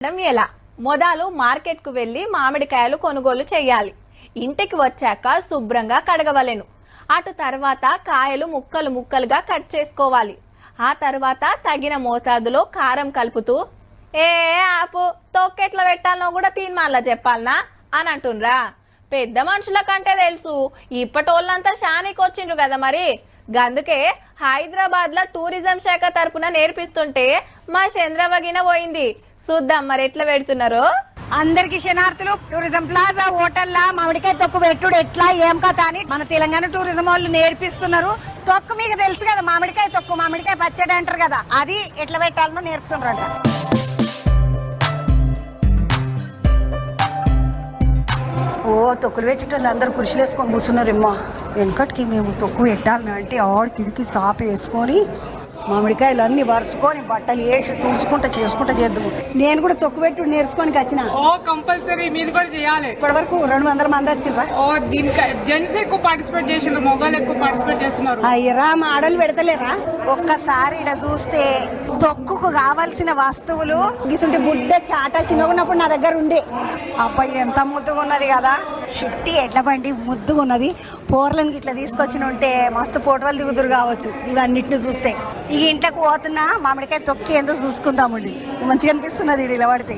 System ఎలా? మొదలు market కు వెళ్లి మామిడికాయలు కొనుగోలు చేయాలి. ఇంటికి వచ్చాక శుభ్రంగా కడగవలెను. అటు తర్వాత కాయలు ముక్కలు ముక్కలుగా కట్ చేసుకోవాలి. ఆ తర్వాత తగిన మోతాదులో కారం కలుపుతూ ఆపు తొక్కెట్లా పెట్టాలనో కూడా తీన్మాన్లా చెప్పాలనా అని అంటుండ్రా. పెద్ద మనుషుల కంటే తెలుసు, ఇప్పటోళ్ళంతా షానికి వచ్చిండ్రు కదా. మరి గందుకే హైదరాబాద్ లో టూరిజం శాఖ తరపున నేర్పిస్తుంటే మా చంద్రవగిన పోయింది. చూద్దాం మరి ఎట్లా పెడుతున్నారో. అందరికి శనార్థులు. టూరిజం ప్లాజా హోటల్లా మామిడికాయ తొక్కు పెట్టుడు ఎట్లా ఏం కథ అని మన తెలంగాణ టూరిజం వాళ్ళు నేర్పిస్తున్నారు. తొక్కు మీకు తెలుసు కదా, మామిడికాయ తొక్కు, మామిడికాయ పచ్చడి అంటారు కదా, అది ఎట్లా పెట్టాలనో నేర్పుతున్నారంట. ఓ తొక్కులు పెట్టేటోళ్ళు అందరూ కుర్చీలు వేసుకొని కూర్చున్నారేమ్మా. వెనకటికి మేము తొక్కు పెట్టాలని అంటే ఆడికి సాప వేసుకొని మామిడికాయలు అన్ని వరుసుకొని బట్టలు వేసి తుడుచుకుంటా చేసుకుంటా చేద్దాము. నేను కూడా తొక్కు పెట్టి నేర్చుకోనికి వచ్చిన. ఓ కంపల్సరీ మీరు కూడా చేయాలి. ఇప్పటి వరకు 200 మంది వచ్చిండ్రా. ఓ దీనికి జెంట్స్ ఎక్కువ పార్టిసిపేట్ చేసిండ్రు, మొగాళ్ళు ఎక్కువ పార్టిసిపేట్ చేస్తున్నారు. అయ్యరా మా ఆడలు పెడతలేరా? ఒక్కసారి ఇక్కడ చూస్తే తొక్కుకు కావాల్సిన వస్తువులు గిసుంటి బుడ్డ చాట చిన్నగా ఉన్నప్పుడు నా దగ్గర ఉండే. అబ్బాయి ఎంత ముద్దుగా ఉన్నది కదా, చిట్టి ఎడ్ల బండి ముద్దుగా ఉన్నది. పోర్లను ఇట్లా తీసుకొచ్చిన ఉంటే మస్తు ఫోటోలు దిగుదురు కావచ్చు ఇవన్నిటిని చూస్తే. ఈ ఇంట్లోకి పోతున్నా మామిడికాయ తొక్కి ఏందో చూసుకుందామండి. మంచిగా అనిపిస్తున్నది ఇలా పడితే.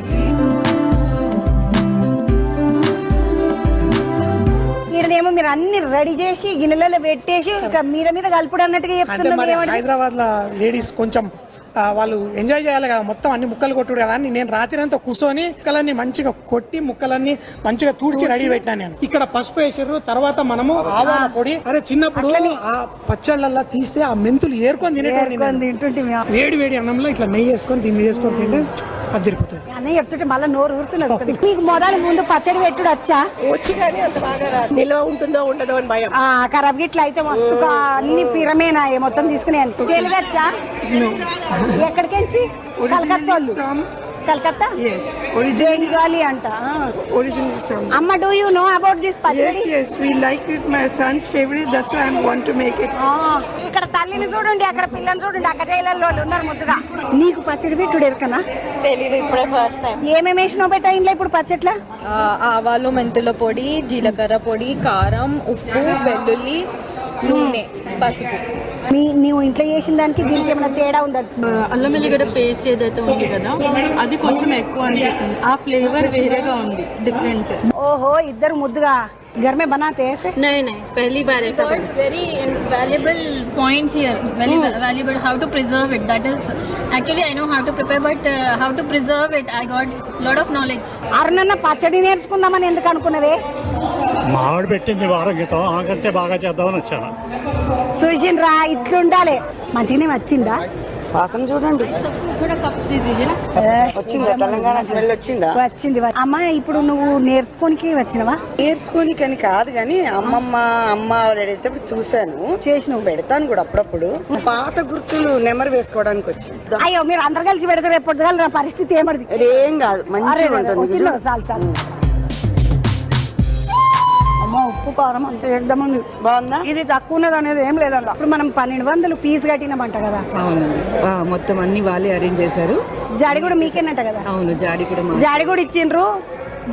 ఈడనేమో మీరు అన్ని రెడీ చేసి గిన్నెలలో పెట్టేసి మీద కలుపుడు అన్నట్టుగా చెప్తున్నారు. హైదరాబాద్ లో లేడీస్ కొంచెం వాళ్ళు ఎంజాయ్ చేయాలి కదా, మొత్తం అన్ని ముక్కలు కొట్టుడు కదా అని నేను రాత్రి అంతా కూర్చొని ముక్కలన్నీ మంచిగా కొట్టి ముక్కలన్నీ మంచిగా తూడ్చి రెడీ పెట్టాను. నేను ఇక్కడ పసుపు వేసారు, తర్వాత మనము ఆవాల పొడి. అరే చిన్నప్పుడు ఆ పచ్చళ్ళల్లో తీస్తే ఆ మెంతులు ఏరుకొని తినేటువంటి వేడి వేడి అన్నంలో ఇట్లా నెయ్యి వేసుకొని దీన్ని వేసుకొని తింటే అది తిరుగుతుంది. అన్నీ చెప్తుంటే మళ్ళీ నోరు ఊరుతున్నది. మీకు మొదలు ముందు పచ్చడి పెట్టుడు వచ్చా? వచ్చి కానీ అంత బాగా నిల్వ ఉంటుందో ఉండదో అని భయం. ఖరాబ్ గిట్ల అయితే మస్తుగా అన్ని పిరమేనా మొత్తం తీసుకునే తెలుగచ్చా? ఎక్కడికెళ్ళి? కలకత్తా వాళ్ళు. కలకత్తా బెంగాలీ అంట. అమ్మ, do you know about this పచ్చడి? Yes, we like it. My son's favorite. That's why I want to make it. ఇక్కడ తల్లిని చూడండి, అక్కడ పిల్లని చూడండి, అక్క జైలలో ఉన్నారు ముద్దుగా. నీకు పచ్చడి పెట్టుడు ఎరకనా? తెలీదు, ఇప్పుడే ఫస్ట్ టైం. ఏమేమి వేసినావు పెట్టా ఇంట్లో ఇప్పుడు పచ్చట్లా? ఆవాలు, మెంతుల పొడి, జీలకర్ర పొడి, కారం, ఉప్పు, వెల్లుల్లి, నూనె, పసుపు. నీవు ఇంట్లో చేసిన దానికి దీనికి ఏమైనా తేడా ఉందా? అల్లం వెల్లిగడ్డ పేస్ట్ ఏదైతే ఉంది కదా, అది కొంచెం ఎక్కువ అనిపిస్తుంది. ఆ ఫ్లేవర్ వేరేగా ఉంది, డిఫరెంట్. ఓహో, ఇద్దరు ముద్దుగా घर में बनाते हैं? नहीं, पहली बार ऐसा. Very valuable points here. Very valuable. How to preserve it. That is actually I know how to prepare, but how to preserve it, I got lot of knowledge. అరుణన్న పచ్చడి నేర్చుకుందామని ఎందుకు అనుకున్నావే? మామిడి పెట్టింది వారం క్రితం, ఆకంటే బాగా చేద్దామని వచ్చాను. చూసిండ్రా, ఇట్లుండాలి. మంచిగానే వచ్చిందా? వాసన చూడండి, వచ్చిందా? తెలంగాణ స్మెల్ వచ్చిందా? వచ్చింది. అమ్మ, ఇప్పుడు నువ్వు నేర్చుకోనికి వచ్చినవా? నేర్చుకోనికి అని కాదు గాని అమ్మ ఆవిడైతే చూసాను, చేసిన పెడతాను కూడా అప్పుడప్పుడు. పాత గుర్తులు నెమరు వేసుకోవడానికి వచ్చింది. అయ్యో, మీరు అందరు కలిసి పెడతారు. ఎప్పుడు నా పరిస్థితి ఏమది? ఏం కాదు, మంచిగా ఉంటుంది. చాలు. ఉప్పు కారం అంత చేద్దామని బాగుందా? ఇది తక్కువ ఉన్నది అనేది ఏం లేదన్న. ఇప్పుడు మనం 1200 ఫీజు కట్టినామంట కదా? అవునండి, మొత్తం అన్ని వాళ్ళే అరేంజ్ చేశారు. జాడి కూడా మీకేనంట కదా? అవును, జాడి కూడా ఇచ్చిండ్రు.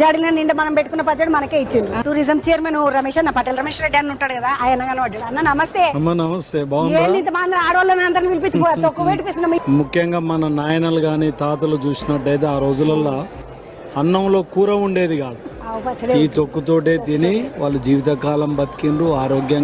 జాడిలో నిండా మనం పెట్టుకున్న పచ్చడి మనకే ఇచ్చిండ్రు. టూరిజం చైర్మన్ రమేష్ అన్న, పటేల్ రమేష్ రెడ్డి అని ఉంటాడు కదా, ఆయన కనబడ్డాడు. అన్న నమస్తే. నమస్తే. బాగుంది. ఇంతమంది ఆడవాళ్ళని అందరిని పిలిపించి తక్కువ పెట్టిస్తున్నాం. ముఖ్యంగా మన నాయనలు గాని తాతలు చూసినట్టయితే ఆ రోజులలో అన్నంలో కూర ఉండేది కాదు. ఈ తొక్కుతోటే తిని వాళ్ళు జీవితకాలం బతికిండ్రు, ఆరోగ్యంగా